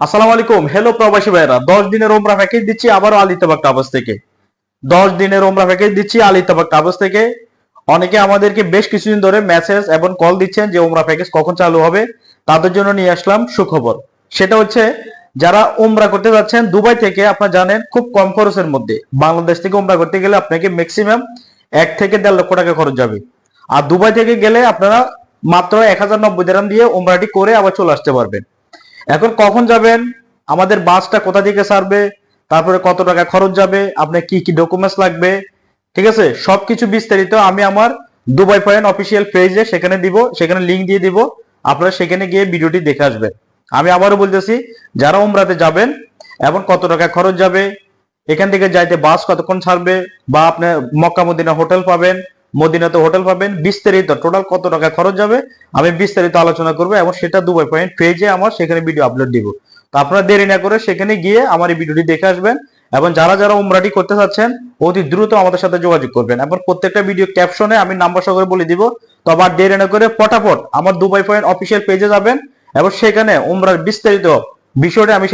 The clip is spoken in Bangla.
আসসালামু আলাইকুম। হ্যালো প্রবাসী ভাইরা, 10 দিনের ওমরা প্যাকেজ দিচ্ছি আবারও আল ইত্তেফাক ট্রাভেলস থেকে। 10 দিনের ওমরা প্যাকেজ দিচ্ছি আল ইত্তেফাক ট্রাভেলস থেকে। অনেকে আমাদেরকে বেশ কিছুদিন ধরে মেসেজ এবং কল দিচ্ছেন যে ওমরা প্যাকেজ কখন চালু হবে। তাদের জন্য নিয়ে আসলাম সুখবর। সেটা হচ্ছে, যারা ওমরা করতে যাচ্ছেন দুবাই থেকে, আপনারা জানেন খুব কম খরচের মধ্যে বাংলাদেশ থেকে ওমরা করতে গেলে আপনাকে ম্যাক্সিমাম 1 থেকে 1.5 লক্ষ টাকা খরচ যাবে। আর দুবাই থেকে গেলে আপনারা মাত্র 1090 দিরহাম দিয়ে ওমরাটি করে আবার চলে আসতে পারবেন। এখন কখন যাবেন, আমাদের বাসটা কোথা থেকে ছাড়বে, তারপরে কত টাকা খরচ যাবে, আপনার কি কি ডকুমেন্টস লাগবে, ঠিক আছে, সবকিছু বিস্তারিত আমি আমার দুবাই পয়েন্ট অফিসিয়াল পেজে সেখানে দিব, সেখানে লিংক দিয়ে দিব। আপনারা সেখানে গিয়ে ভিডিওটি দেখে আসবেন। আমি আবারও বলতেছি, যারা উমরাতে যাবেন এবং কত টাকা খরচ যাবে, এখান থেকে যাইতে বাস কতক্ষণ ছাড়বে, বা আপনি মক্কা মদিনা হোটেল পাবেন, মদিনাতে হোটেল পাবেন, বিস্তারিত টোটাল কত টাকা খরচ যাবে আমি বিস্তারিত আলোচনা করবো, এবং সেটা দুবাই পয়েন্ট পেজে আমার সেখানে ভিডিও আপলোড দিব। তো আপনারা দেরি না করে সেখানে গিয়ে আমার এই ভিডিওটি দেখে আসবেন। এবং যারা যারা উমরাটি করতে চাচ্ছেন অতি দ্রুত আমাদের সাথে যোগাযোগ করবেন, এবং প্রত্যেকটা ভিডিও ক্যাপশনে আমি নাম্বার সহ বলে দিব। তো আবার দেরি না করে ফটাফট আমার দুবাই পয়েন্ট অফিসিয়াল পেজে যাবেন, এবং সেখানে উমরার বিস্তারিত বিষয়টা আমি